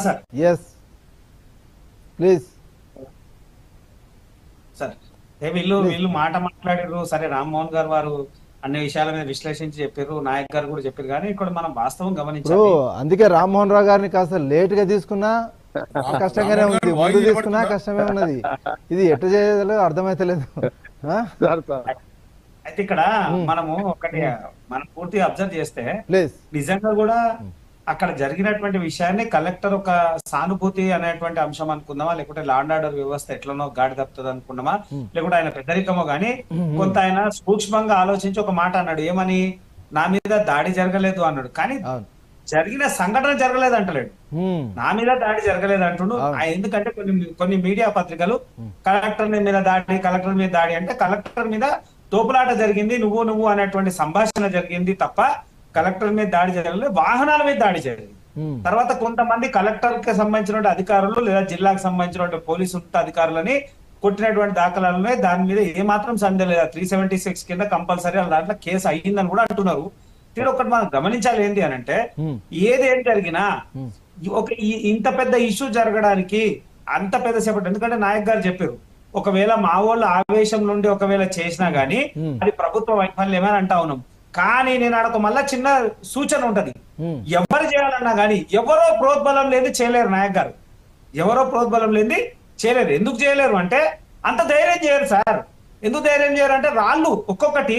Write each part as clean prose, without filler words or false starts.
Sir yes please sir వీళ్ళు మాట మాట్లాడారు. సరే రామ్మోహన్ గారు వారు అన్ని విషయాల మీద విశ్లేషించి చెప్పారు, నాయక్ గారు కూడా చెప్పారు. కానీ ఇక్కడ మనం వాస్తవం గమనించాలి. అందుకే రామ్మోహన్ రావు గారిని కాస్త లేట్ గా తీసుకున్నా కష్టంగానే ఉంది, ముందు తీసుకున్నా కష్టమే ఉన్నది. ఇది ఎట్ట చేయలేదు అర్థమైతలేదు. అయితే ఇక్కడ మనము ఒకటి మనం పూర్తిగా అబ్జర్వ్ చేస్తే ప్లీజ్ నిజంగా కూడా అక్కడ జరిగినటువంటి విషయాన్ని కలెక్టర్ ఒక సానుభూతి అనేటువంటి అంశం అనుకుందామా, లేకుంటే లా అండ్ ఆర్డర్ వ్యవస్థ ఎట్లనో గాడి తప్పుతుంది అనుకున్నామా, లేకుంటే ఆయన పెద్దరికమో గానీ కొంత ఆయన సూక్ష్మంగా ఆలోచించి ఒక మాట అన్నాడు. ఏమని? నా మీద దాడి జరగలేదు అన్నాడు. కానీ జరిగిన సంఘటన జరగలేదు అంటలేడు, నా మీద దాడి జరగలేదు అంటుడు. ఎందుకంటే కొన్ని మీడియా పత్రికలు కలెక్టర్ మీద దాడి, కలెక్టర్ మీద దాడి అంటే కలెక్టర్ మీద తోపులాట జరిగింది, నువ్వు అనేటువంటి సంభాషణ జరిగింది తప్ప కలెక్టర్ మీద దాడి జరగలేదు, వాహనాల మీద దాడి జరిగింది. తర్వాత కొంతమంది కలెక్టర్ కి సంబంధించిన అధికారులు లేదా జిల్లాకు సంబంధించిన పోలీసు ఉన్నత అధికారులని కొట్టినటువంటి దాఖలాలనే దాని మీద ఏమాత్రం సందేహం లేదు. 376 కింద కంపల్సరీ దాంట్లో కేసు అయ్యిందని కూడా అంటున్నారు. ఒకటి మనం గమనించాలి ఏంటి అని అంటే, ఏదేం జరిగినా ఒక ఇంత పెద్ద ఇష్యూ జరగడానికి అంత పెద్ద సేపటి, ఎందుకంటే నాయక్ గారు చెప్పారు, ఒకవేళ మా వాళ్ళు ఆవేశం నుండి ఒకవేళ చేసినా గానీ అది ప్రభుత్వ వైఫల్యమే అని అంటా ఉన్నాం. కానీ నేను అడగ మళ్ళా చిన్న సూచన ఉంటది, ఎవరు చేయాలన్నా గానీ ఎవరో ప్రోద్బలం లేదు చేయలేరు. నాయక్ గారు ఎవరో ప్రోద్బలం లేని చేయలేరు. ఎందుకు చేయలేరు అంటే అంత ధైర్యం చేయరు సార్. ఎందుకు ధైర్యం చేయరు అంటే రాళ్ళు ఒక్కొక్కటి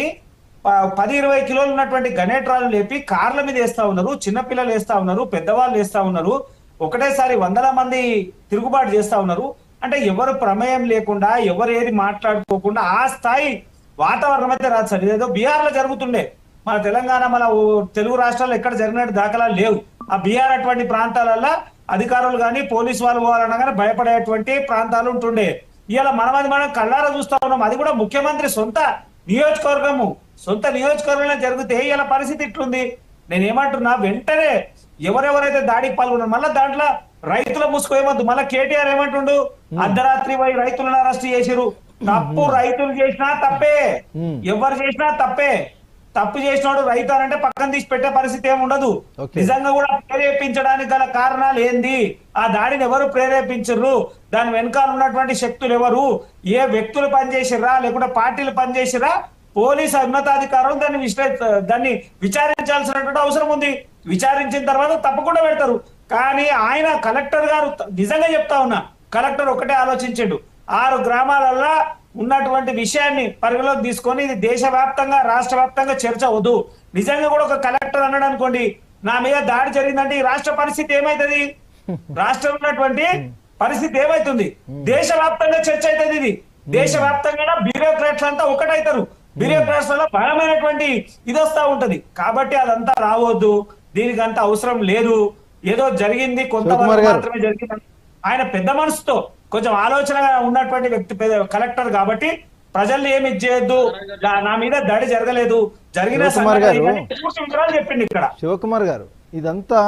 10-20 కిలోలు ఉన్నటువంటి గణేట్రాలు లేపి కార్ల మీద వేస్తా ఉన్నారు, చిన్నపిల్లలు వేస్తా ఉన్నారు, పెద్దవాళ్ళు వేస్తా ఉన్నారు, ఒకటేసారి 100 మంది తిరుగుబాటు చేస్తా ఉన్నారు. అంటే ఎవరు ప్రమేయం లేకుండా ఎవరు ఏది మాట్లాడుకోకుండా ఆ స్థాయి వాతావరణం అయితే రాదు సార్. ఇదేదో బీహార్ లో జరుగుతుండే, మన తెలంగాణ మన తెలుగు రాష్ట్రాల్లో ఎక్కడ జరిగినట్టు దాఖలాలు లేవు. ఆ బీహార్ అటువంటి ప్రాంతాలలో అధికారులు కానీ పోలీసు వాళ్ళు పోవాలన్నా కానీ భయపడేటువంటి ప్రాంతాలు ఉంటుండే. ఇవాళ మనం కళ్ళారా చూస్తా ఉన్నాం. అది కూడా ముఖ్యమంత్రి సొంత నియోజకవర్గంలో జరిగితే ఇలా పరిస్థితి ఇట్లుంది. నేను ఏమంటున్నా, వెంటనే ఎవరెవరైతే దాడికి పాల్గొన్నారు మళ్ళీ దాంట్లో రైతుల ముసుకోమద్దు. మళ్ళీ కేటీఆర్ ఏమంటుండు, అర్ధరాత్రి పోయి రైతులను అరెస్ట్ చేసిరు. తప్పు రైతులు చేసినా తప్పే, ఎవరు చేసినా తప్పే. తప్పు చేసినాడు రైతు అని అంటే పక్కన తీసి పెట్టే పరిస్థితి ఏమి ఉండదు. నిజంగా కూడా ప్రేరేపించడానికి గల కారణాలు ఏంది, ఆ దాడిని ఎవరు ప్రేరేపించరు, దాని వెనకాల ఉన్నటువంటి శక్తులు ఎవరు, ఏ వ్యక్తులు పనిచేసిర్రా లేకుంటే పార్టీలు పనిచేసిరా, పోలీసు ఉన్నతాధికారులు దాన్ని విచారించాల్సినటువంటి అవసరం ఉంది. విచారించిన తర్వాత తప్పకుండా పెడతారు. కానీ ఆయన కలెక్టర్ గారు నిజంగా చెప్తా ఉన్నా, కలెక్టర్ ఒకటే ఆలోచించిండు, 6 గ్రామాలలో ఉన్నటువంటి విషయాన్ని పరిగణలోకి తీసుకొని ఇది దేశవ్యాప్తంగా రాష్ట్ర వ్యాప్తంగా చర్చ వద్దు. నిజంగా కూడా ఒక కలెక్టర్ అన్నాడు అనుకోండి, నా మీద దాడి జరిగిందంటే ఈ రాష్ట్ర పరిస్థితి ఏమైతుంది, రాష్ట్రం ఉన్నటువంటి పరిస్థితి ఏమైతుంది, దేశవ్యాప్తంగా చర్చ అవుతుంది. ఇది దేశవ్యాప్తంగా బ్యూరోక్రాట్స్ అంతా ఒకటైతారు, బ్యూరోక్రాట్స్ వల్ల భయమైనటువంటి ఇది వస్తా ఉంటది. కాబట్టి అదంతా రావద్దు, దీనికి అంత అవసరం లేదు. ఏదో జరిగింది కొంతమంది మాత్రమే జరిగింది. ఆయన పెద్ద మనసుతో కొంచెం ఆలోచన ఉన్నటువంటి వ్యక్తి కలెక్టర్ కాబట్టి ప్రజల్ని ఏమి చేయొద్దు, నా మీద దాడి జరగలేదు, జరిగిన చెప్పింది ఇక్కడ. శివకుమార్ గారు, ఇదంతా